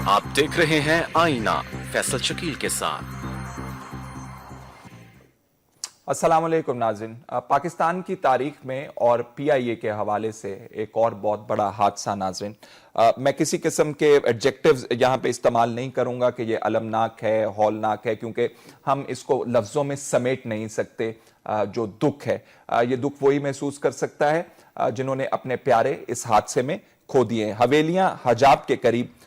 آپ دیکھ رہے ہیں آئینہ فیصل شکیل کے ساتھ۔ السلام علیکم ناظرین، پاکستان کی تاریخ میں اور پی آئی اے کے حوالے سے ایک اور بہت بڑا حادثہ ناظرین، میں کسی قسم کے ایڈجیکٹیوز یہاں پہ استعمال نہیں کروں گا کہ یہ المناک ہے، ہولناک ہے، کیونکہ ہم اس کو لفظوں میں سمیٹ نہیں سکتے۔ جو دکھ ہے، یہ دکھ وہی محسوس کر سکتا ہے جنہوں نے اپنے پیارے اس حادثے میں کھو دیے ہیں۔ حویلیاں حجاب کے قریب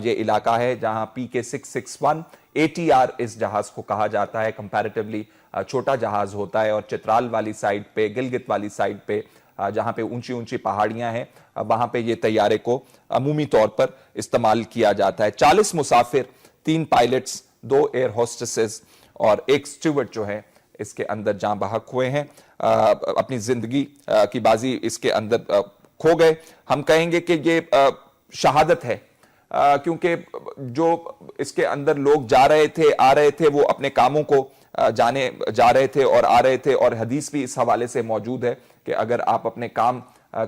یہ علاقہ ہے جہاں پی کے 661 ATR اس جہاز کو کہا جاتا ہے، کمپیریٹیولی چھوٹا جہاز ہوتا ہے، اور چترال والی سائڈ پہ، گلگت والی سائڈ پہ جہاں پہ اونچی اونچی پہاڑیاں ہیں، وہاں پہ یہ طیارے کو عمومی طور پر استعمال کیا جاتا ہے۔ 40 مسافر، 3 پائلٹس، 2 ایئر ہوسٹسز اور ایک سٹیورڈ جو ہے اس کے اندر جاں بحق ہوئے ہیں، اپنی زندگی کی بازی اس کے اندر کھو گئے۔ ہم کہیں گے کہ یہ شہادت ہے، کیونکہ جو اس کے اندر لوگ جا رہے تھے، آ رہے تھے، وہ اپنے کاموں کو جا رہے تھے اور آ رہے تھے، اور حدیث بھی اس حوالے سے موجود ہے کہ اگر آپ اپنے کام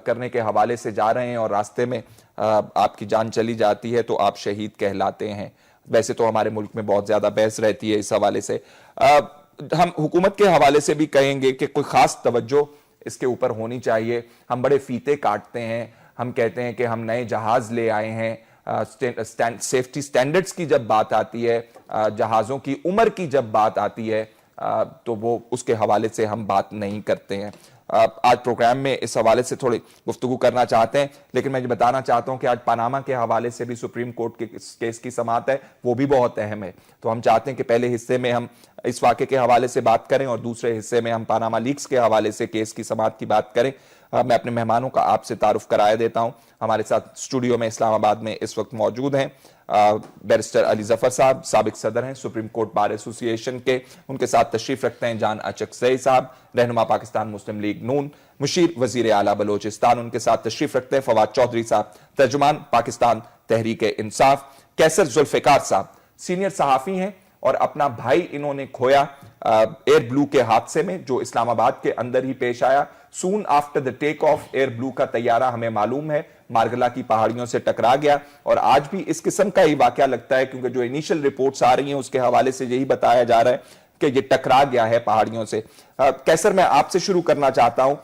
کرنے کے حوالے سے جا رہے ہیں اور راستے میں آپ کی جان چلی جاتی ہے تو آپ شہید کہلاتے ہیں۔ ویسے تو ہمارے ملک میں بہت زیادہ بحث رہتی ہے اس حوالے سے۔ ہم حکومت کے حوالے سے بھی کہیں گے کہ کوئی خاص توجہ اس کے اوپر ہونی چاہیے۔ ہم بڑے فیتے کاٹتے ہیں، ہم کہتے ہیں کہ ہم نئے جہاز لے آئے ہیں، سیفٹی سٹینڈرڈز کی جب بات آتی ہے، جہازوں کی عمر کی جب بات آتی ہے تو وہ اس کے حوالے سے ہم بات نہیں کرتے ہیں۔ آج پروگرام میں اس حوالے سے تھوڑی گفتگو کرنا چاہتے ہیں، لیکن میں یہ بتانا چاہتا ہوں کہ آج پاناما کے حوالے سے بھی سپریم کورٹ کے کیس کی سماعت ہے، وہ بھی بہت اہم ہے۔ تو ہم چاہتے ہیں کہ پہلے حصے میں ہم اس واقعے کے حوالے سے بات کریں اور دوسرے حصے میں ہم پاناما لیکس کے حوالے سے کیس کی سماعت کی بات کریں۔ میں اپنے مہمانوں کا آپ سے تعارف کرائے دیتا ہوں۔ ہمارے ساتھ اسٹوڈیو میں اسلام آباد میں اس وقت موجود ہیں بیرسٹر علی ظفر صاحب، سابق صدر ہیں سپریم کورٹ بار ایسوسی ایشن کے۔ ان کے ساتھ تشریف رکھتے ہیں جان اچکزئی صاحب، رہنما پاکستان مسلم لیگ نون، مشیر وزیر اعلیٰ بلوچستان۔ ان کے ساتھ تشریف رکھتے ہیں فواد چودھری صاحب، ترجمان پاکستان تحریک انصاف۔ کیسر ذوالفقار صاحب سینئر صحافی ہیں اور اپنا بھائی انہوں نے کھویا ایئر بلو کے حادثے میں جو اسلام آباد کے اندر ہی پیش آیا۔ Soon after the take off Air Blue کا طیارہ ہمیں معلوم ہے مارگلا کی پہاڑیوں سے ٹکرا گیا، اور آج بھی اس قسم کا ہی واقعہ لگتا ہے، کیونکہ جو انیشل رپورٹس آ رہی ہیں اس کے حوالے سے یہی بتایا جا رہا ہے کہ یہ ٹکرا گیا ہے پہاڑیوں سے۔ کیسر میں آپ سے شروع کرنا چاہتا ہوں،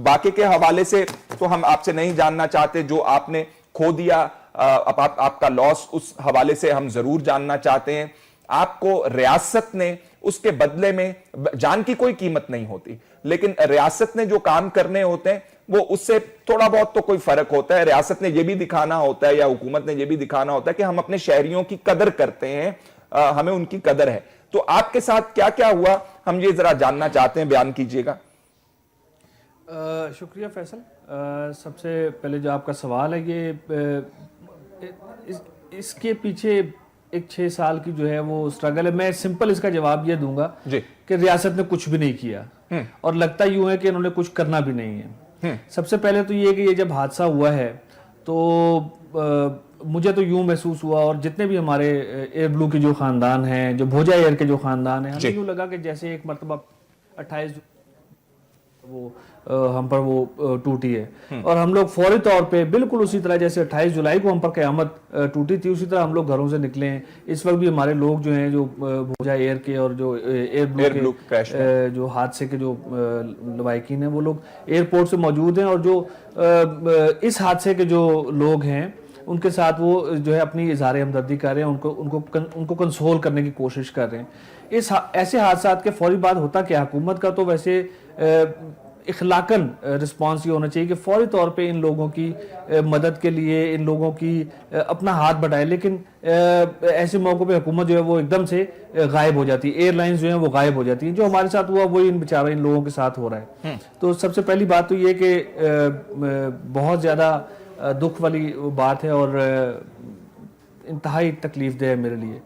واقعے کے حوالے سے تو ہم آپ سے نہیں جاننا چاہتے جو آپ نے کھو دیا، آپ کا لاس، اس حوالے سے ہم ضرور جاننا چاہتے ہیں۔ آپ کو ریاست نے اس کے بدلے میں، جان کی کوئی قیمت نہیں ہوتی، لیکن ریاست نے جو کام کرنے ہوتے ہیں وہ اس سے تھوڑا بہت تو کوئی فرق ہوتا ہے۔ ریاست نے یہ بھی دکھانا ہوتا ہے یا حکومت نے یہ بھی دکھانا ہوتا ہے کہ ہم اپنے شہریوں کی قدر کرتے ہیں، ہمیں ان کی قدر ہے۔ تو آپ کے ساتھ کیا کیا ہوا ہم یہ ذرا جاننا چاہتے ہیں، بیان کیجئے گا۔ شکریہ فیصل۔ سب سے پہلے جو آپ کا سوال ہے یہ اس کے پیچھے ایک 6 سال کی جو ہے وہ سٹرگل ہے۔ میں سمپل اس کا جواب یہ دوں گا کہ ریاست نے کچھ بھی نہیں کیا، اور لگتا یوں ہے کہ انہوں نے کچھ کرنا بھی نہیں ہے۔ سب سے پہلے تو یہ کہ یہ جب حادثہ ہوا ہے تو مجھے تو یوں محسوس ہوا، اور جتنے بھی ہمارے ایئر بلو کے جو خاندان ہیں، جو بھوجا ایئر کے جو خاندان ہیں، ہمیں یوں لگا کہ جیسے ایک مرتبہ 28 وہ ہم پر وہ ٹوٹی ہے، اور ہم لوگ فوری طور پہ بالکل اسی طرح جیسے 28 جولائی کو ہم پر قیامت ٹوٹی تھی اسی طرح ہم لوگ گھروں سے نکلے ہیں۔ اس وقت بھی ہمارے لوگ جو ہیں جو بھوجا ایئر کے اور جو ایئر بلو کے جو حادثے کے جو لواحقین ہیں وہ لوگ ایئرپورٹ سے موجود ہیں، اور جو اس حادثے کے جو لوگ ہیں ان کے ساتھ وہ جو ہے اپنی اظہار ہمدردی کر رہے ہیں، ان کو کنسول کرنے کی کوشش کر رہے ہیں۔ ایسے حادثات کے فوری بعد ہوتا کیا، حکومت کا تو ویسے اخلاقاً رسپانس یہ ہونا چاہیے کہ فوری طور پہ ان لوگوں کی مدد کے لیے ان لوگوں کی اپنا ہاتھ بڑھائے، لیکن ایسے موقع پہ حکومت جو ہے وہ ایک دم سے غائب ہو جاتی ہے، ایئر لائنز جو ہیں وہ غائب ہو جاتی ہیں۔ جو ہمارے ساتھ ہوا وہی ان لوگوں کے ساتھ ہو رہا ہے۔ تو سب سے پہلی بات تو یہ کہ بہت زیادہ دکھ والی بات ہے اور انتہائی تکلیف دہ ہے میرے لیے۔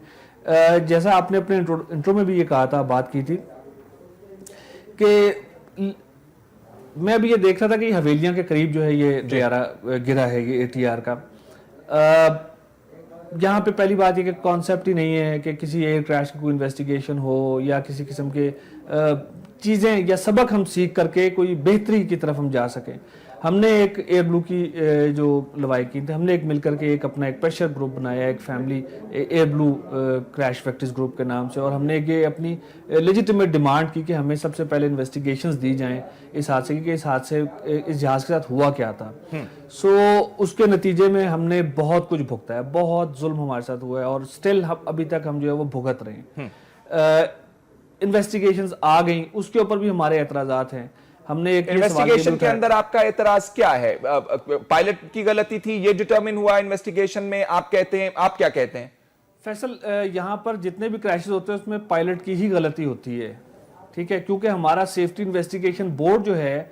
جیسا آپ نے اپنے انٹرو میں بھی یہ کہا تھا، بات کی تھی کہ میں ابھی یہ دیکھ رہا تھا کہ حویلیاں کے قریب جو ہے یہ طیارہ گرا ہے، یہ ATR کا۔ یہاں پہ پہلی بات یہ کہ کانسیپٹ ہی نہیں ہے کہ کسی ایئر کریش کی کوئی انویسٹیگیشن ہو یا کسی قسم کے چیزیں یا سبق ہم سیکھ کر کے کوئی بہتری کی طرف ہم جا سکیں. ہم نے ایک ایئر بلو کی جو لوائقین تھے, ہم نے ایک مل کر کے ایک اپنا ایک پریشر گروپ بنایا, ایک فیملی ایئر بلو کریش فیکٹرز گروپ کے نام سے, اور ہم نے یہ اپنی لیجیٹیمیٹ ڈیمانڈ کی کہ ہمیں سب سے پہلے انویسٹیگیشنز دی جائیں اس حادثے کی, کہ اس حادثے اس جہاز کے ساتھ ہوا کیا تھا. سو اس کے نتیجے میں ہم نے بہت کچھ بھگتا ہے, بہت ظلم ہمارے ساتھ ہوا ہے, اور اسٹل ابھی تک ہم جو ہے وہ بھگت رہے ہیں. انویسٹیگیشنز آ گئیں, اس کے اوپر بھی ہمارے اعتراضات ہیں. ہم نے ایک انویسٹیگیشن کے اندر آپ کا اعتراض کیا ہے؟ پائلٹ کی غلطی تھی یہ ڈٹرمن ہوا انویسٹیگیشن میں, آپ کہتے ہیں, آپ کیا کہتے ہیں؟ فیصل, یہاں پر جتنے بھی کریشز ہوتے ہیں اس میں پائلٹ کی ہی غلطی ہوتی ہے, ٹھیک ہے, کیونکہ ہمارا سیفٹی انویسٹیگیشن بورڈ جو ہے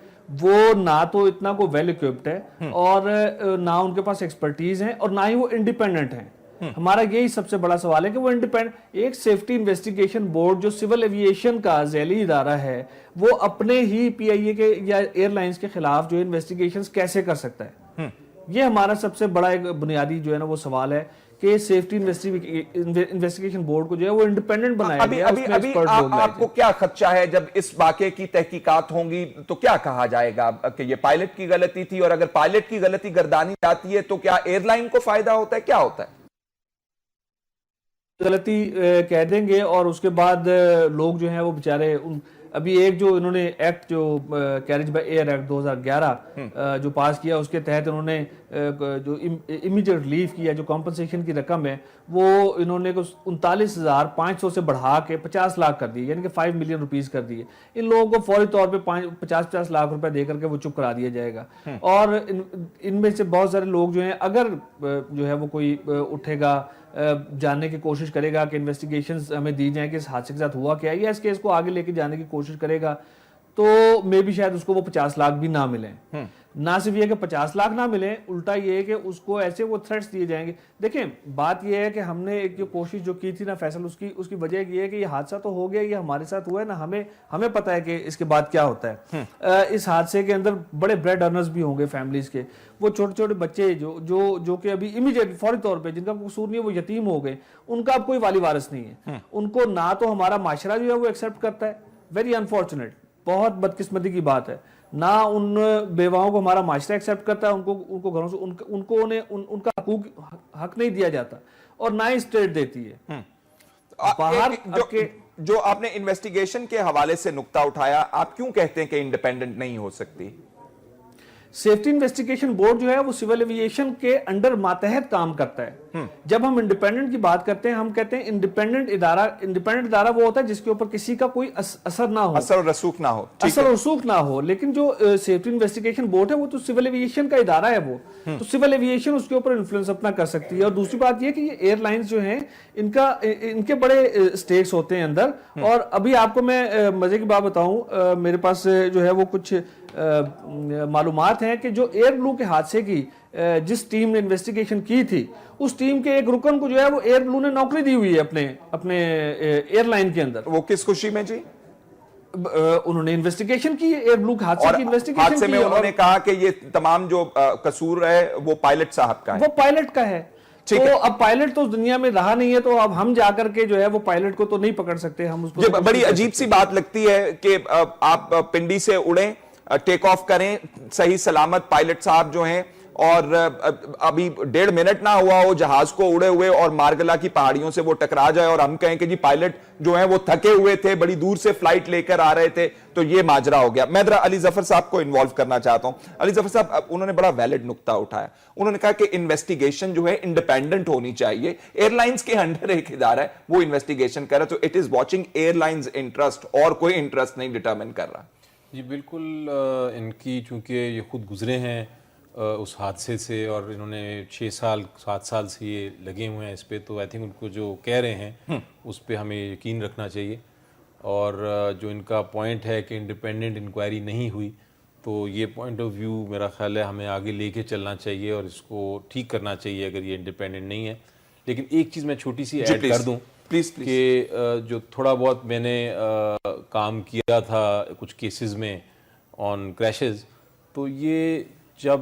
وہ نہ تو اتنا کو ویل اکوپڈ ہے, اور نہ ان کے پاس ایکسپرٹیز ہیں, اور نہ ہی وہ انڈیپینڈنٹ ہیں. ہمارا یہی سب سے بڑا سوال ہے کہ وہ انڈیپینڈنٹ, ایک سیفٹی انویسٹیگیشن بورڈ جو سول ایوییشن کا ذیلی ادارہ ہے, وہ اپنے ہی پی آئی اے کے یا ایئر لائنز کے خلاف جو انویسٹیگیشنز کیسے کر سکتا ہے؟ یہ ہمارا سب سے بڑا ایک بنیادی جو ہے نا وہ سوال ہے کہ سیفٹی انویسٹیگیشن بورڈ کو جو ہے وہ انڈیپینڈنٹ بنایا گیا. ابھی آپ کو کیا خدشہ ہے جب اس واقعے کی تحقیقات ہوں گی تو کیا کہا جائے گا کہ یہ پائلٹ کی غلطی تھی, اور اگر پائلٹ کی غلطی گردانی جاتی ہے تو کیا ایئر لائن کو فائدہ ہوتا ہے, کیا ہوتا ہے؟ غلطی کہہ دیں گے, اور اس کے بعد لوگ جو ہیں وہ بیچارے, ابھی ایک جو انہوں نے ایکٹ جو کیریج بائی ایئر ایکٹ 2011 جو پاس کیا, اس کے تحت انہوں نے جو امیڈیٹ ریلیف کی ہے, جو کمپنسیشن کی رقم ہے, وہ انہوں نے 39,500 سے بڑھا کے 50 لاکھ کر دی, یعنی کہ 5 ملین روپیز کر دیے. ان لوگوں کو فوری طور پہ 50 لاکھ روپے دے کر کے وہ چپ کرا دیا جائے گا. اور ان میں سے بہت سارے لوگ جو ہیں, اگر جو ہے وہ کوئی اٹھے گا, جاننے کی کوشش کرے گا کہ انویسٹیگیشنز ہمیں دی جائیں کہ اس حادثے کے ساتھ ہوا کیا ہے, یا اس کیس کو آگے لے کے جانے کی کوشش کرے گا, تو میں بھی شاید اس کو وہ 50 لاکھ بھی نہ ملیں. نہ صرف یہ کہ 50 لاکھ نہ ملیں, الٹا یہ ہے کہ اس کو ایسے وہ تھریٹس دیے جائیں گے. دیکھیں بات یہ ہے کہ ہم نے ایک جو کوشش جو کی تھی نا فیصل, اس کی وجہ یہ ہے کہ یہ حادثہ تو ہو گیا, یہ ہمارے ساتھ ہوا ہے نا, ہمیں پتہ ہے کہ اس کے بعد کیا ہوتا ہے. اس حادثے کے اندر بڑے بریڈ ارنرز بھی ہوں گے فیملیز کے, وہ چھوٹے چھوٹے بچے جو کہ ابھی امیڈیٹ فوری طور پہ جن کا قصور نہیں ہے وہ یتیم ہو گئے, ان کا اب کوئی والی وارث نہیں ہے. ان کو نہ تو ہمارا معاشرہ جو ہے وہ ایکسیپٹ کرتا ہے, ویری انفارچونیٹ, بہت بدقسمتی کی بات ہے, نہ ان بیواؤں کو ہمارا معاشرہ ایکسیپٹ کرتا ہے, ان کو گھروں سے ان کا حق نہیں دیا جاتا, اور نہ ہی اسٹیٹ دیتی ہے. جو آپ نے انویسٹیگیشن کے حوالے سے نقطہ اٹھایا, آپ کیوں کہتے ہیں کہ انڈیپینڈنٹ نہیں ہو سکتی؟ سیفٹی انویسٹیگیشن بورڈ جو ہے وہ سول ایوییشن کے انڈر ماتحت کام کرتا ہے. جب ہم انڈیپینڈنٹ کی بات کرتے ہیں, ہم کہتے ہیں انڈیپینڈنٹ ادارہ وہ ہوتا ہے جس کے اوپر کسی کا کوئی اثر نہ ہو, اثر و رسوخ نہ ہو. لیکن جو سیفٹی انویسٹیگیشن بورڈ ہے وہ تو سول ایوییشن کا ادارہ ہے, وہ تو سول ایوییشن اس کے اوپر انفلوئنس اپنا کر سکتی ہے. اور دوسری بات یہ کہ یہ ایئر لائنز جو ہیں ان کے بڑے سٹیکس ہوتے ہیں اندر. اور ابھی آپ کو میں مزے کی بات بتاؤں, میرے پاس جو ہے وہ کچھ معلومات ہیں کہ جو ایئر بلو کے حادثے کی جس ٹیم نے انویسٹیگیشن کی تھی, اس ٹیم کے ایک رکن کو جو ہے وہ ایئر بلو نے نوکری دی ہوئی ہے اپنے ایئر لائن کے اندر. وہ کس خوشی میں جی؟ انہوں نے انویسٹیگیشن کی, ایئر بلو حادثے کی انویسٹیگیشن کی, حادثے میں انہوں نے کہا کہ یہ تمام جو قصور ہے وہ پائلٹ صاحب کا ہے, وہ پائلٹ کا ہے. تو اب پائلٹ تو دنیا میں رہا نہیں ہے, تو اب ہم جا کر کے جو ہے وہ پائلٹ کو تو نہیں پکڑ سکتے. ہم اس کو بڑی عجیب سی بات لگتی ہے کہ آپ پنڈی سے اڑیں, ٹیک آف کریں, صحیح سلامت پائلٹ صاحب جو ہیں, اور ابھی 1.5 منٹ نہ ہوا ہو جہاز کو اڑے ہوئے اور مارگلا کی پہاڑیوں سے وہ ٹکرا جائے, اور ہم کہیں کہ جی پائلٹ جو ہیں وہ تھکے ہوئے تھے, بڑی دور سے فلائٹ لے کر آ رہے تھے, تو یہ ماجرا ہو گیا. میں ذرا علی ظفر صاحب کو انوالو کرنا چاہتا ہوں. علی ظفر صاحب, انہوں نے بڑا ویلڈ نقطہ اٹھایا. انہوں نے کہا کہ انویسٹیگیشن جو ہے انڈیپینڈنٹ ہونی چاہیے, ایئر لائنز کے انڈر ایک ادارہ ہے وہ انویسٹیگیشن کر رہا ہے, تو it is watching airlines interest, اور کوئی انٹرسٹ نہیں ڈٹرمن کر رہا. جی بالکل, ان کی چونکہ یہ خود گزرے ہیں اس حادثے سے, اور انہوں نے 7 سال سے یہ لگے ہوئے ہیں اس پہ, تو آئی تھنک ان کو جو کہہ رہے ہیں اس پہ ہمیں یقین رکھنا چاہیے. اور جو ان کا پوائنٹ ہے کہ انڈیپینڈنٹ انکوائری نہیں ہوئی, تو یہ پوائنٹ آف ویو میرا خیال ہے ہمیں آگے لے کے چلنا چاہیے اور اس کو ٹھیک کرنا چاہیے اگر یہ انڈیپینڈنٹ نہیں ہے. لیکن ایک چیز میں چھوٹی سی ایڈ کر دوں کہ جو تھوڑا بہت میں نے کام کیا تھا کچھ کیسز میں آن کریشز, تو یہ جب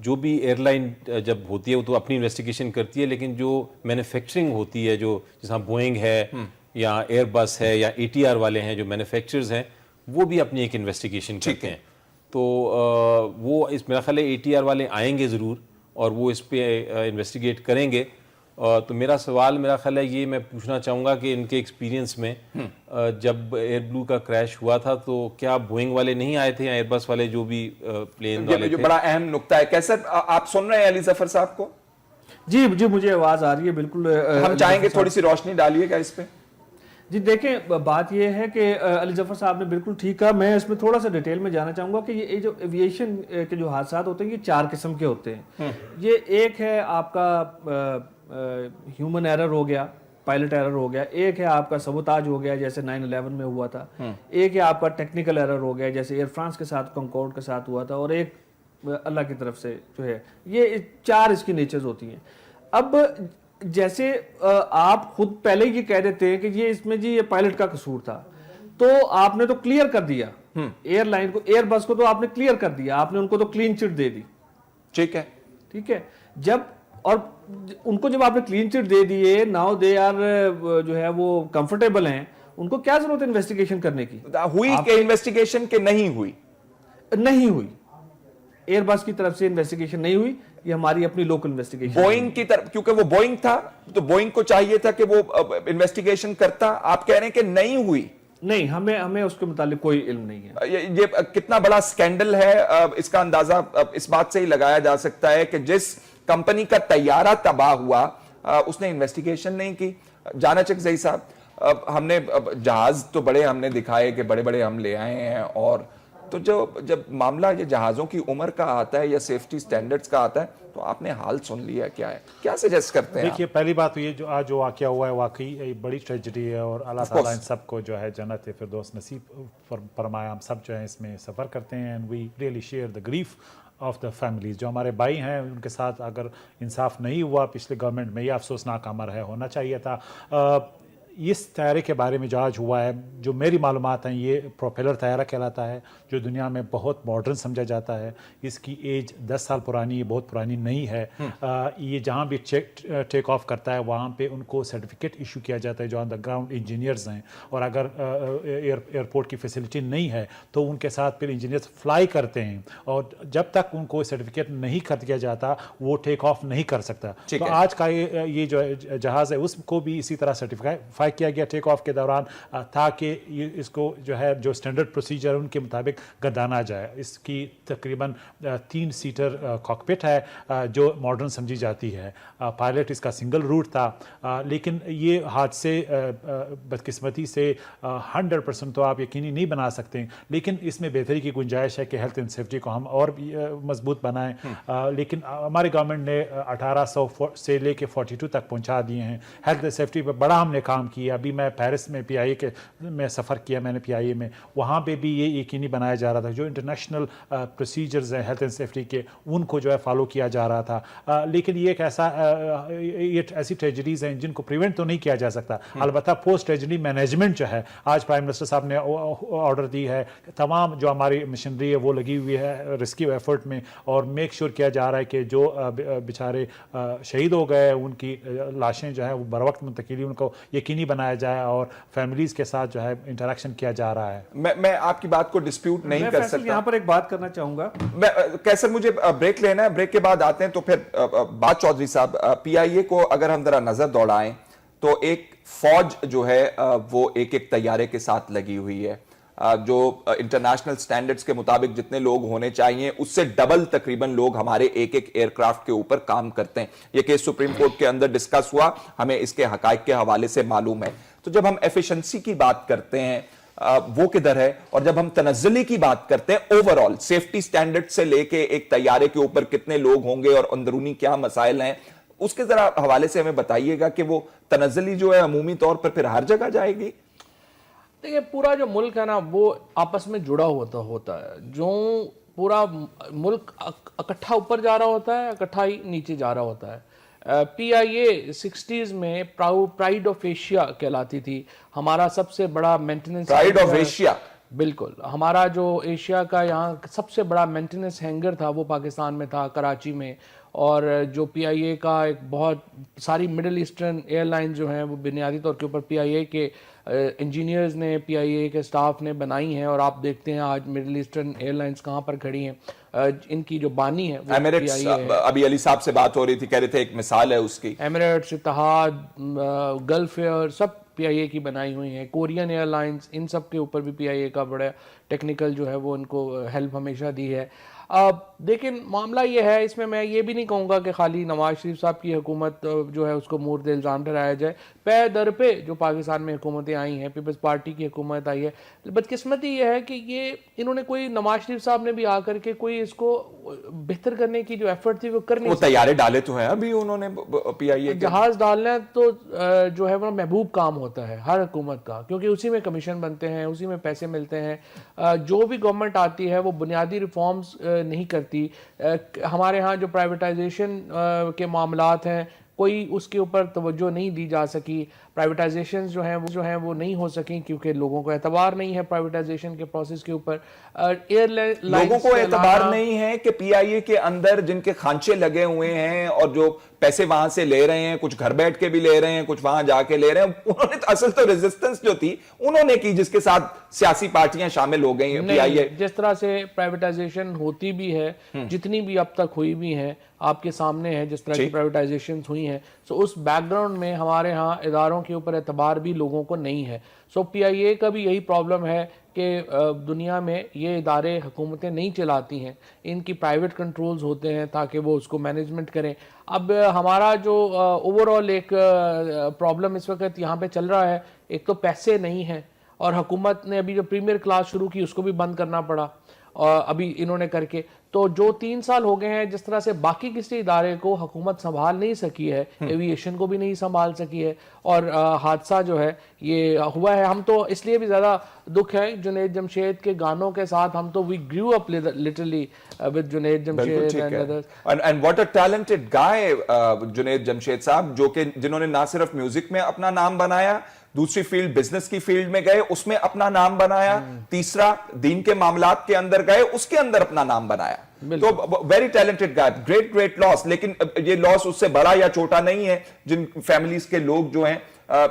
جو بھی ایئر لائن جب ہوتی ہے وہ تو اپنی انویسٹیگیشن کرتی ہے, لیکن جو مینوفیکچرنگ ہوتی ہے, جو جیسا بوئنگ ہے یا ایئر بس ہے یا ATR والے ہیں جو مینوفیکچرز ہیں وہ بھی اپنی ایک انویسٹیگیشن کرتے ہیں. تو وہ اس میرا خیال ہے ATR والے آئیں گے ضرور اور وہ اس پہ انویسٹیگیٹ کریں گے. تو میرا سوال میرا خیال ہے یہ میں پوچھنا چاہوں گا کہ ان کے ایکسپیرینس میں جب ایئر بلو کا کریش ہوا تھا تو کیا بوئنگ والے نہیں آئے تھے یا ایئر بس والے جو بھی پلین والے جو تھے؟ بڑا اہم نقطہ ہے. کیسر آپ سن رہے ہیں علی ظفر صاحب کو؟ جی مجھے آواز آ رہی ہے بالکل. ہم چاہیں گے تھوڑی سی روشنی ڈالیے گا اس پہ. جی دیکھیں بات یہ ہے کہ علی ظفر صاحب نے بالکل ٹھیک کہا. میں اس میں تھوڑا سا ڈیٹیل میں جانا چاہوں گا کہ یہ جو ایویشن کے جو حادثات ہوتے ہیں یہ 4 قسم کے ہوتے ہیں. یہ ایک ہے آپ کا ہیومن ایرر ہو گیا, پائلٹ ایرر ہو گیا. ایک ہے آپ کا سبوتاج ہو گیا جیسے 9/11 میں ہوا تھا. ایک ہے آپ کا ٹیکنیکل ایرر ہو گیا جیسے ایئر فرانس کے ساتھ کنکورڈ کے ساتھ ہوا تھا. اور ایک اللہ کی طرف سے جو ہے. یہ 4 اس کی نیچرز ہوتی ہیں. اب جیسے آپ خود پہلے ہی کہہ دیتے ہیں کہ یہ اس میں جی یہ پائلٹ کا قصور تھا, تو آپ نے تو کلیئر کر دیا ایئر لائن کو, ایئر بس کو تو آپ نے کلیئر کر دیا, آپ نے ان کو تو کلین چٹ دے دی. ٹھیک ہے. جب اور ان کو جب آپ نے کلین چٹ دے دیے, ناؤ دے آر جو ہے وہ کمفرٹیبل ہیں, ان کو کیا ضرورت ہے انویسٹیگیشن کرنے کی؟ ہوئی کہ انویسٹیگیشن کے نہیں ہوئی؟ نہیں ہوئی. ایئر بس کی طرف سے انویسٹیگیشن نہیں ہوئی. یہ ہماری اپنی لوکل انویسٹیگیشن. بوئنگ کی طرف, کیونکہ وہ بوئنگ تھا تو بوئنگ کو چاہیے تھا کہ وہ انویسٹیگیشن کرتا. آپ کہہ رہے ہیں کہ نہیں ہوئی؟ نہیں, ہمیں اس کے متعلق کوئی علم نہیں ہے. یہ کتنا بڑا سکینڈل ہے, اس کا اندازہ اس بات سے ہی لگایا جا سکتا ہے کہ جس کمپنی کا طیارہ تباہ ہوا اس نے انویسٹیگیشن نہیں کی. جانا چک زئی صاحب, ہم نے جہاز تو بڑے ہم نے دکھائے کہ بڑے بڑے ہم لے آئے ہیں, اور تو جب معاملہ یہ جہازوں کی عمر کا آتا ہے یا سیفٹی سٹینڈرڈز کا آتا ہے تو آپ نے حال سن لیا کیا ہے, کیا سجیسٹ کرتے ہیں؟ دیکھیے پہلی بات تو یہ جو آج جو واقعہ ہوا ہے واقعی ایک بڑی ٹریجڈی ہے, اور اللہ تعالیٰ ان سب کو جو ہے جنت فردوس نصیب فرمایا. ہم سب جو ہے اس میں سفر کرتے ہیں, and we really share the grief of the families. جو ہمارے بھائی ہیں ان کے ساتھ اگر انصاف نہیں ہوا پچھلے گورنمنٹ میں, یہ افسوسناک امر ہے, ہونا چاہیے تھا. اس طیارے کے بارے میں جو آج ہوا ہے, جو میری معلومات ہیں, یہ پروپیلر طیارہ کہلاتا ہے جو دنیا میں بہت ماڈرن سمجھا جاتا ہے. اس کی ایج 10 سال پرانی, یہ بہت پرانی نہیں ہے. یہ جہاں بھی ٹیک آف کرتا ہے وہاں پہ ان کو سرٹیفکیٹ ایشو کیا جاتا ہے جو آن دا گراؤنڈ انجینئرز ہیں, اور اگر ایئرپورٹ کی فیسلٹی نہیں ہے تو ان کے ساتھ پھر انجینئرز فلائی کرتے ہیں, اور جب تک ان کو سرٹیفکیٹ نہیں کر دیا جاتا وہ ٹیک آف نہیں کر سکتا. تو آج کا یہ جو جہاز ہے اس کو بھی اسی طرح سرٹیفائی کیا گیا ٹیک آف کے دوران, تاکہ اس کو جو ہے جو اسٹینڈرڈ پروسیجر ان کے مطابق گردانا جائے. اس کی تقریباً 3 سیٹر کاکپٹ ہے جو ماڈرن سمجھی جاتی ہے. پائلٹ اس کا سنگل روٹ تھا, لیکن یہ حادثے بدقسمتی سے 100% تو آپ یقینی نہیں بنا سکتے, لیکن اس میں بہتری کی گنجائش ہے کہ ہیلتھ اینڈ سیفٹی کو ہم اور بھی مضبوط بنائیں. لیکن ہماری گورنمنٹ نے 1800 سے لے کے 42 تک پہنچا دیے ہیں. ہیلتھ اینڈ سیفٹی پہ بڑا ہم نے کام کیا. ابھی میں پیرس میں PIA کے میں سفر کیا, میں نے PIA میں, وہاں پہ بھی یہ یقینی بنایا جا رہا تھا جو انٹرنیشنل پروسیجرز ہیں ہیلتھ اینڈ سیفٹی کے, ان کو جو ہے فالو کیا جا رہا تھا. لیکن یہ ایک ایسی ٹریجڈیز ہیں جن کو پریونٹ تو نہیں کیا جا سکتا. البتہ پوسٹ ٹریجڈی مینجمنٹ جو ہے, آج پرائم منسٹر صاحب نے آرڈر دی ہے تمام جو ہماری مشنری ہے وہ لگی ہوئی ہے ریسکیو ایفرٹ میں, اور میک شور کیا جا رہا ہے کہ جو بیچارے شہید ہو گئے ان کی لاشیں جو ہے وہ بروقت منتقلی ان کو یقینی بنایا جائے, اور فیملیز کے ساتھ جو ہے انٹریکشن کیا جا رہا ہے. میں آپ کی بات کو ڈسپیوٹ نہیں کر سکتا. یہاں پر ایک بات کرنا چاہوں گا. کیسر مجھے بریک لینا ہے, بریک کے بعد آتے ہیں تو پھر بات چودھری صاحب, PIA کو اگر ہم ذرا نظر دوڑائیں تو ایک فوج جو ہے وہ ایک طیارے کے ساتھ لگی ہوئی ہے, جو انٹرنیشنل سٹینڈرڈز کے مطابق جتنے لوگ ہونے چاہیے اس سے ڈبل تقریباً لوگ ہمارے ایک ایئر کرافٹ کے اوپر کام کرتے ہیں. یہ کیس سپریم کورٹ کے اندر ڈسکس ہوا, ہمیں اس کے حقائق کے حوالے سے معلوم ہے. تو جب ہم ایفیشنسی کی بات کرتے ہیں وہ کدھر ہے, اور جب ہم تنزلی کی بات کرتے ہیں اوورآل سیفٹی سٹینڈرڈ سے لے کے ایک طیارے کے اوپر کتنے لوگ ہوں گے اور اندرونی کیا مسائل ہیں, اس کے ذرا حوالے سے ہمیں بتائیے گا کہ وہ تنزلی جو ہے عمومی طور پر پھر ہر جگہ جائے گی. دیکھیں پورا جو ملک ہے نا وہ آپس میں جڑا ہوتا ہے. جو پورا ملک اکٹھا اوپر جا رہا ہوتا ہے, اکٹھا ہی نیچے جا رہا ہوتا ہے. PIA 60s میں پرائیڈ آف ایشیا کہلاتی تھی. ہمارا سب سے بڑا مینٹیننس پرائیڈ آف ایشیا, بالکل ہمارا جو ایشیا کا یہاں سب سے بڑا مینٹیننس ہینگر تھا وہ پاکستان میں تھا، کراچی میں، اور جو پی آئی اے کا ایک بہت ساری مڈل ایسٹرن ایئر لائنز جو ہیں وہ بنیادی طور کے اوپر پی آئی اے کے انجینئرز نے، پی آئی اے کے سٹاف نے بنائی ہیں، اور آپ دیکھتے ہیں آج مڈل ایسٹرن ایئر لائنز کہاں پر کھڑی ہیں، ان کی جو بانی ہے وہ پی آئی اے ہے۔ ابھی علی صاحب سے بات ہو رہی تھی، کہہ رہے تھے ایک مثال ہے اس کی، ایمریٹس، اتحاد، گلف ایئر، سب پی آئی اے کی بنائی ہوئی ہیں، کورین ایئر لائنز، ان سب کے اوپر بھی پی آئی اے کا بڑا ٹیکنیکل جو ہے وہ ان کو ہیلپ ہمیشہ دی ہے۔ لیکن معاملہ یہ ہے، اس میں یہ بھی نہیں کہوں گا کہ خالی نواز شریف صاحب کی حکومت جو ہے اس کو مورد الزام ٹھہرایا جائے۔ پے در پہ جو پاکستان میں حکومتیں آئی ہیں، پیپلز پارٹی کی حکومت آئی ہے، بدقسمتی یہ ہے کہ یہ انہوں نے کوئی، نواز شریف صاحب نے بھی آ کر کے کوئی اس کو بہتر کرنے کی جو ایفرٹ تھی وہ کرنی، وہ تیارے ڈالے تو ہیں ابھی انہوں نے پی آئی اے، جہاز ڈالنا تو جو ہے وہ محبوب کام ہوتا ہے ہر حکومت کا، کیونکہ اسی میں کمیشن بنتے ہیں، اسی میں پیسے ملتے ہیں۔ جو بھی گورنمنٹ آتی ہے وہ بنیادی ریفارمز نہیں کرتی۔ ہمارے ہاں جو پرائیویٹائزیشن کے معاملات ہیں، کوئی اس کے اوپر توجہ نہیں دی جا سکی، پرائیویٹائزیشن جو ہیں وہ نہیں ہو سکیں کیونکہ لوگوں کو اعتبار نہیں ہے پرائیویٹائزیشن کے پروسیس کے اوپر۔ لوگوں کو اعتبار نہیں ہے کہ پی آئی اے کے اندر جن کے خانچے لگے ہوئے ہیں اور جو پیسے وہاں سے لے رہے ہیں، کچھ گھر بیٹھ کے بھی لے رہے ہیں، کچھ وہاں جا کے لے رہے ہیں، انہوں نے اصل تو ریزسٹنس جو تھی انہوں نے کی، جس کے ساتھ سیاسی پارٹیاں شامل ہو گئی ہیں۔ پی آئی اے جس طرح سے پرائیویٹائزیشن ہوتی بھی ہے، جتنی بھی اب تک ہوئی بھی ہیں آپ کے سامنے ہے، جس طرح کی پرائیویٹائزیشن ہوئی ہیں، سو اس بیک گراؤنڈ میں ہمارے ہاں اداروں کے اوپر اعتبار بھی لوگوں کو نہیں ہے۔ سو پی آئی اے کا بھی یہی پرابلم ہے کہ دنیا میں یہ ادارے حکومتیں نہیں چلاتی ہیں، ان کی پرائیویٹ کنٹرولز ہوتے ہیں تاکہ وہ اس کو مینجمنٹ کریں۔ اب ہمارا جو اوور آل ایک پرابلم اس وقت یہاں پہ چل رہا ہے، ایک تو پیسے نہیں ہیں، اور حکومت نے ابھی جو پریمیئر کلاس شروع کی اس کو بھی بند کرنا پڑا، اور ابھی انہوں نے کر کے، تو جو 3 سال ہو گئے ہیں جس طرح سے باقی کسی ادارے کو حکومت سنبھال نہیں سکی ہے، ایویشن کو بھی نہیں سنبھال سکی ہے، اور حادثہ جو ہے یہ ہوا ہے۔ ہم تو اس لیے بھی زیادہ دکھ ہے جنید جمشید کے گانوں کے ساتھ، ہم تو we grew up literally with Junaid Jamshed and others, and what a talented guy Junaid Jamshed صاحب، جو کہ جنہوں نے نہ صرف میوزک میں اپنا نام بنایا، دوسری فیلڈ بزنس کی فیلڈ میں گئے، اس میں اپنا نام بنایا، تیسرا دین کے معاملات کے اندر گئے، اس کے اندر اپنا نام بنایا۔ تو ویری ٹیلنٹڈ گائے، گریٹ لاس، لیکن یہ لاس اس سے بڑا یا چھوٹا نہیں ہے جن فیملیز کے لوگ جو ہیں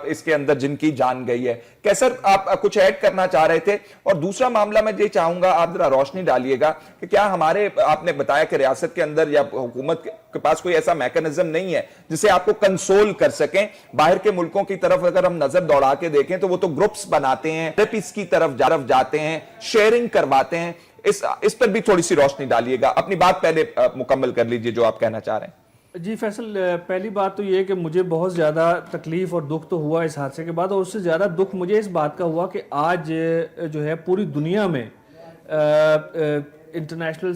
اس کے اندر جن کی جان گئی ہے۔ کیسر آپ کچھ ایڈ کرنا چاہ رہے تھے؟ اور دوسرا معاملہ میں یہ چاہوں گا آپ ذرا روشنی ڈالیے گا کہ کیا ہمارے، آپ نے بتایا کہ ریاست کے اندر یا حکومت کے پاس کوئی ایسا میکانزم نہیں ہے جسے آپ کو کنسول کر سکیں؟ باہر کے ملکوں کی طرف اگر ہم نظر دوڑا کے دیکھیں تو وہ تو گروپس بناتے ہیں، تھیراپیز کی طرف جاتے ہیں، شیئرنگ کرواتے ہیں، اس پر بھی تھوڑی سی روشنی ڈالیے گا۔ اپنی بات پہلے مکمل کر لیجئے جو آپ کہنا چاہ رہے ہیں۔ جی فیصل، پہلی بات تو یہ ہے کہ مجھے بہت زیادہ تکلیف اور دکھ تو ہوا اس حادثے کے بعد، اور اس سے زیادہ دکھ مجھے اس بات کا ہوا کہ آج جو ہے پوری دنیا میں international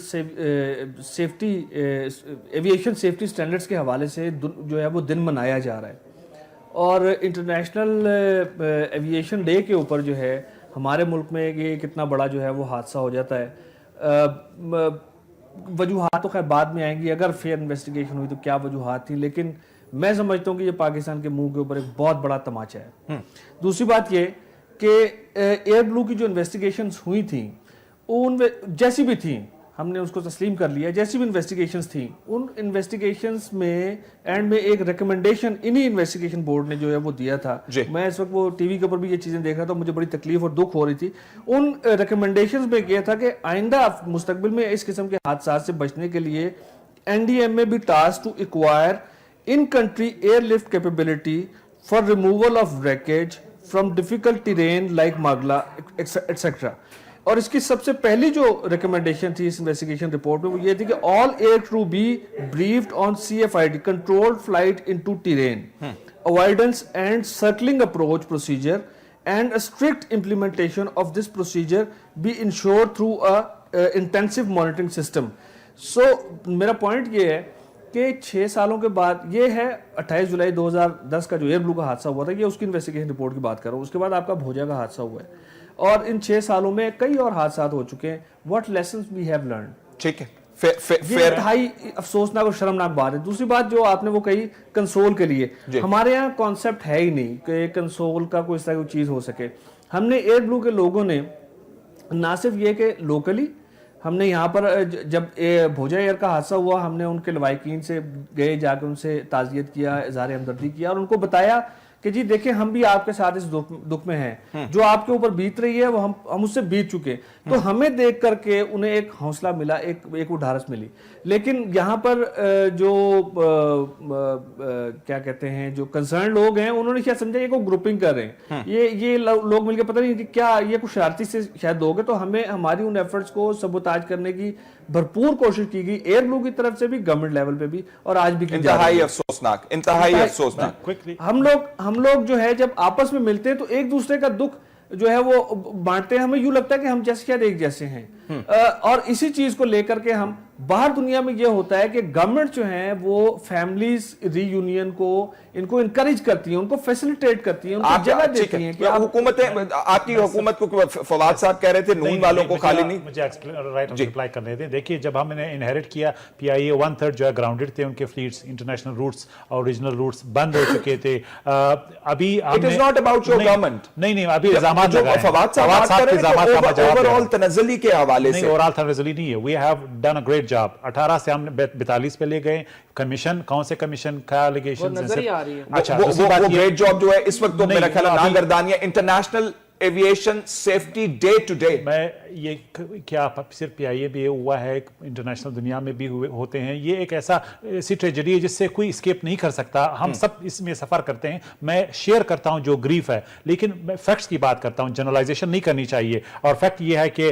safety, aviation safety standards کے حوالے سے جو ہے وہ دن منایا جا رہا ہے، اور انٹرنیشنل ایویشن ڈے کے اوپر جو ہے ہمارے ملک میں یہ کتنا بڑا جو ہے وہ حادثہ ہو جاتا ہے۔ وجوہات تو خیر بعد میں آئیں گی، اگر فیئر انویسٹیگیشن ہوئی تو کیا وجوہات تھیں، لیکن میں سمجھتا ہوں کہ یہ پاکستان کے منہ کے اوپر ایک بہت بڑا تماچا ہے۔ دوسری بات یہ کہ ایئر بلو کی جو انویسٹیگیشنز ہوئی تھیں، ان جیسی بھی تھیں، ہم نے اس کو تسلیم کر لیا، جیسی بھی انویسٹیگیشنز تھیں، ان انویسٹیگیشنز میں اینڈ میں ایک ریکمنڈیشن انہی انویسٹیگیشن بورڈ نے جو ہے وہ دیا تھا۔ میں اس وقت وہ ٹی وی کے اوپر بھی یہ چیزیں دیکھ رہا تھا، مجھے بڑی تکلیف اور دکھ ہو رہی تھی۔ ان ریکمنڈیشنز میں یہ تھا کہ آئندہ مستقبل میں اس قسم کے حادثات سے بچنے کے لیے این ڈی ایم میں بھی task to acquire in country airlift capability for removal of wreckage from difficult terrain like Mangla etcetera. اور اس کی سب سے پہلی جو ریکمنڈیشن تھی اس انویسٹیگیشن رپورٹ میں وہ یہ تھی کہ all air crew be briefed on CFID controlled flight into terrain avoidance and circling approach procedure and a strict implementation of this procedure be ensured through a intensive monitoring system۔ سو میرا point یہ ہے کہ 6 سالوں کے بعد، یہ ہے 28 جولائی 2010 کا جو ایئر بلو کا حادثہ ہوا تھا، یہ اس کی انویسٹیگیشن رپورٹ کی بات کر رہا ہوں، اس کے بعد آپ کا بھوجا کا حادثہ ہوا ہے، اور ان 6 سالوں میں کئی اور حادثات ہو چکے ہیں۔ What lessons we have learned, ٹھیک ہے، یہ انتہائی افسوسناک اور شرمناک بات ہے۔ دوسری بات جو آپ نے وہ کہی کنسول کے لیے، ہمارے یہاں کانسیپٹ ہے ہی نہیں کہ کنسول کا کوئی اس طرح کی چیز ہو سکے۔ ہم نے ایئر بلو کے لوگوں نے نہ صرف یہ کہ لوکلی ہم نے یہاں پر جب بھوجا ایئر کا حادثہ ہوا ہم نے ان کے لوائقین سے گئے، جا کے ان سے تعزیت کیا، اظہار ہمدردی کیا اور ان کو بتایا کہ جی دیکھیں ہم بھی آپ کے ساتھ اس دکھ میں ہیں، جو آپ کے اوپر بیت رہی ہے وہ ہم اس سے بیت چکے، تو ہمیں دیکھ کر کے انہیں ایک حوصلہ ملا، ایک اڈھارس ملی۔ لیکن یہاں پر جو کیا کہتے ہیں جو کنسرن لوگ ہیں انہوں نے کیا سمجھا یہ کوئی گروپنگ کر رہے ہیں، یہ لوگ مل کے پتہ نہیں کہ کیا یہ کچھ شرارتی سے شاید ہوگے، تو ہمیں ہماری ان ایفرٹس کو سبوتاج کرنے کی بھرپور کوشش کی گئی، ایئر بلو کی طرف سے بھی، گورنمنٹ لیول پہ بھی، اور آج بھی انتہائی افسوسناک، انتہائی افسوسناک۔ ہم لوگ جو ہے جب آپس میں ملتے ہیں تو ایک دوسرے کا دکھ جو ہے وہ بانٹتے ہیں، ہمیں یوں لگتا ہے کہ ہم جیسے شاید ایک جیسے ہیں، اور اسی چیز کو لے کر کے ہم باہر دنیا میں یہ ہوتا ہے کہ گورنمنٹ جو ہیں وہ فیملیز ری یونین کو ان کو انکریج کرتی ہیں، ان کو فیسیلیٹیٹ کرتی ہیں، ان کو جگہ دیتی ہیں کہ حکومتیں، آپ کی حکومت کو فواد صاحب کہہ رہے تھے نون والوں کو خالی نہیں، مجھے رائٹ رپلائی کرنے دیں۔ دیکھیے جب ہم نے انہیرٹ کیا پی آئی اے 1/3 جو ہے گراؤنڈڈ تھے، ان کے فلیٹس انٹرنیشنل روٹس اور ریجنل روٹس بند ہو چکے تھے۔ ابھی It is not about your government۔ نہیں ابھی الزامات جو لگائے ہیں فواد صاحب بات کر رہے ہیں اوور آل تنزلی کے حوالے سے، نہیں اوور آل تنزلی نہیں ہے، we have done a great job۔ 18 سے ہم نے 42 پہ لے گئے، کمیشن کون سے کمیشن کا ایلیگیشن نظر ہی آ رہی ہے۔ اچھا وہ گریٹ جاب جو ہے اس وقت تو میرا خیال ہے ناگردانیہ international aviation safety day to day, میں یہ کیا صرف پی آئی اے بھی ہوا ہے، انٹرنیشنل دنیا میں بھی ہوتے ہیں، یہ ایک ایسی ٹریجڈی ہے جس سے کوئی اسکیپ نہیں کر سکتا، ہم سب اس میں سفر کرتے ہیں۔ میں شیئر کرتا ہوں جو گریف ہے، لیکن میں فیکٹس کی بات کرتا ہوں، جنرلائزیشن نہیں کرنی چاہیے۔ اور فیکٹ یہ ہے کہ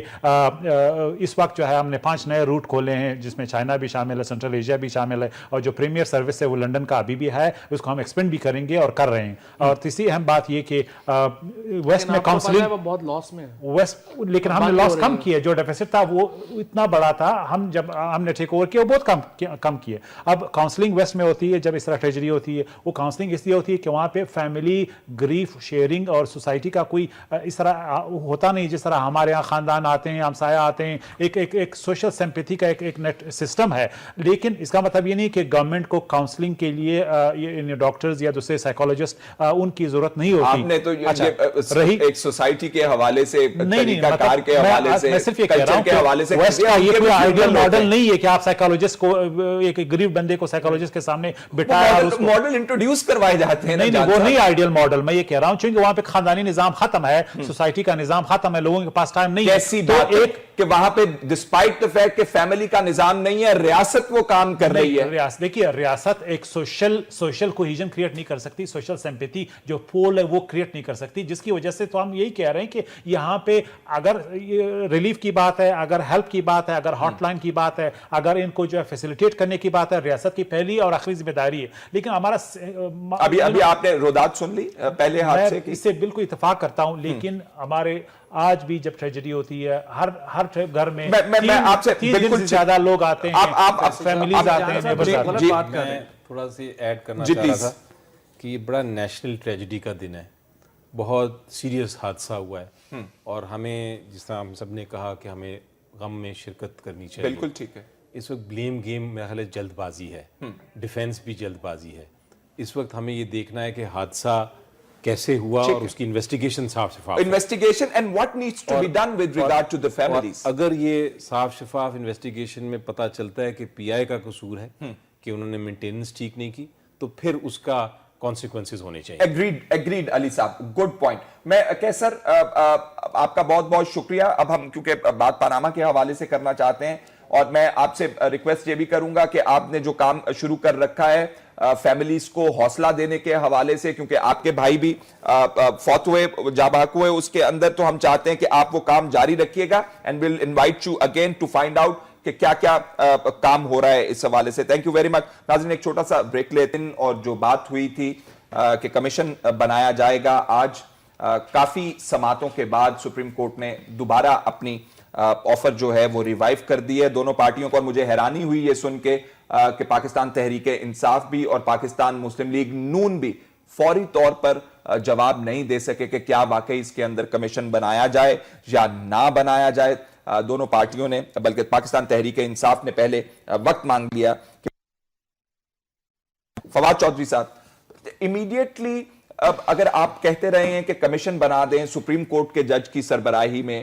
اس وقت جو ہے ہم نے 5 نئے روٹ کھولے ہیں جس میں چائنا بھی شامل ہے، سینٹرل ایشیا بھی شامل ہے، اور جو پریمیئر سروس ہے وہ لنڈن کا ابھی بھی ہے، اس کو ہم ایکسپینڈ بھی کریں گے اور کر رہے ہیں۔ اور تیسری اہم بات یہ کہ ویسٹ میں بہت لاس میں ویسٹ، لیکن ہم نے لاس کم کیا، جو ڈیفیسٹ تھا وہ اتنا بڑا تھا، ہم جب ہم نے ٹیک اوور کیا وہ بہت کم کیے۔ اب کاؤنسلنگ ویسٹ میں ہوتی ہے جب اس طرح ٹریجڈی ہوتی ہے، وہ کاؤنسلنگ اس لیے ہوتی ہے کہ وہاں پہ فیملی گریف شیئرنگ اور سوسائٹی کا کوئی اس طرح ہوتا نہیں جس طرح ہمارے یہاں خاندان آتے ہیں، ہمسایہ آتے ہیں، ایک سوشل سمپیتھی کا ایک نیٹ سسٹم ہے۔ لیکن اس کا مطلب یہ نہیں کہ گورنمنٹ کو کاؤنسلنگ کے لیے ڈاکٹرز یا دوسرے سائیکولوجسٹ ان کی ضرورت نہیں ہوتی۔ آپ نے تو رہی ایک سوسائٹی کے حوالے سے، طریقہ کار کے حوالے سے، میں صرف یہ کہہ رہا ہوں کے حوالے سے، ویسٹ کا یہ کوئی آئیڈیل ماڈل نہیں ہے کہ آپ سائیکولوجسٹ کو، ایک غریب بندے کو سائیکولوجسٹ کے سامنے بٹھایا اور ماڈل انٹروڈیوس کروائے جاتے ہیں۔ نہیں وہ نہیں آئیڈیل ماڈل، میں یہ کہہ رہا ہوں چونکہ وہاں پہ خاندانی نظام ختم ہے، سوسائٹی کا نظام ختم ہے، لوگوں کے پاس ٹائم نہیں ہے۔ کیسی بات ہے کہ وہاں پہ ڈسپائٹ دی فیکٹ کہ فیملی کا نظام نہیں ہے، ریاست وہ کام کر رہی ہے۔ دیکھیے ریاست ایک سوشل کوہیژن کریٹ نہیں کر سکتی، سوشل سمپیتھی جو پول ہے وہ کریٹ نہیں کر سکتی، جس کی وجہ سے تو ہم یہی کہہ رہے ہیں کہ یہاں پہ اگر ریلیف کی بات ہے، اگر ہیلپ کی بات ہے، اگر ہاٹ لائن کی بات ہے، اگر ان کو جو ہے فیسیلیٹیٹ کرنے کی بات ہے، ریاست کی پہلی اور آخری ذمہ داری ہے۔ لیکن ہمارا ابھی آپ نے رودات سن لی پہلے حادثے کی، اس سے بالکل اتفاق کرتا ہوں، لیکن ہمارے آج بھی جب ٹریجڈی ہوتی ہے ہر گھر میں میں آپ سے 3 دن سے زیادہ لوگ آتے ہیں، فیملیز آتے ہیں۔ میں تھوڑا سی ایڈ کرنا چاہ رہا تھا کہ یہ بڑا نیشنل ٹریجڈی کا دن ہے، بہت سیریس حادثہ ہوا ہے، اور ہمیں جس طرح ہم سب نے کہا کہ ہمیں غم میں شرکت کرنی چاہیے۔ بالکل ٹھیک ہے۔ اس وقت بلیم گیم میرا خیال ہے جلد بازی ہے، ڈیفینس بھی جلد بازی ہے۔ اس وقت ہمیں یہ دیکھنا ہے کہ حادثہ کیسے ہوا اور اس کی انویسٹیگیشن صاف شفاف، investigation and what needs to be done with regard to the families. اگر یہ صاف شفاف انویسٹیگیشن میں پتہ چلتا ہے کہ پی آئی کا قصور ہے کہ انہوں نے مینٹیننس ٹھیک نہیں کی، تو پھر اس کا کانسیکوینسز ہونے چاہیے۔ ایگریڈ علی صاحب، گڈ پوائنٹ۔ میں کیسر آپ کا بہت بہت شکریہ۔ اب ہم کیونکہ بات پاناما کے حوالے سے کرنا چاہتے ہیں، اور میں آپ سے ریکویسٹ یہ بھی کروں گا کہ آپ نے جو کام شروع کر رکھا ہے فیملیز کو حوصلہ دینے کے حوالے سے، کیونکہ آپ کے بھائی بھی فوت ہوئے، جاں بحق ہوئے، اس کے اندر تو ہم چاہتے ہیں کہ آپ وہ کام جاری رکھیے گا، and we'll invite you again to find out کہ کیا کیا کام ہو رہا ہے اس حوالے سے۔ Thank you very much. ناظرین ایک چھوٹا سا بریک لیتے ہیں، اور جو بات ہوئی تھی کہ کمیشن بنایا جائے گا، آج کافی سماعتوں کے بعد سپریم کورٹ نے دوبارہ اپنی آفر جو ہے وہ ریوائیو کر دی ہے دونوں پارٹیوں کو، اور مجھے حیرانی ہوئی یہ سن کے کہ پاکستان تحریک انصاف بھی اور پاکستان مسلم لیگ نون بھی فوری طور پر جواب نہیں دے سکے کہ کیا واقعی اس کے اندر کمیشن بنایا جائے یا نہ بنایا جائے۔ دونوں پارٹیوں نے، بلکہ پاکستان تحریک انصاف نے پہلے وقت مانگ لیا۔ فواد چودھری صاحب، امیڈیٹلی اب اگر آپ کہتے رہے ہیں کہ کمیشن بنا دیں سپریم کورٹ کے جج کی سربراہی میں،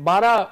12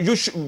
you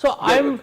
So I'm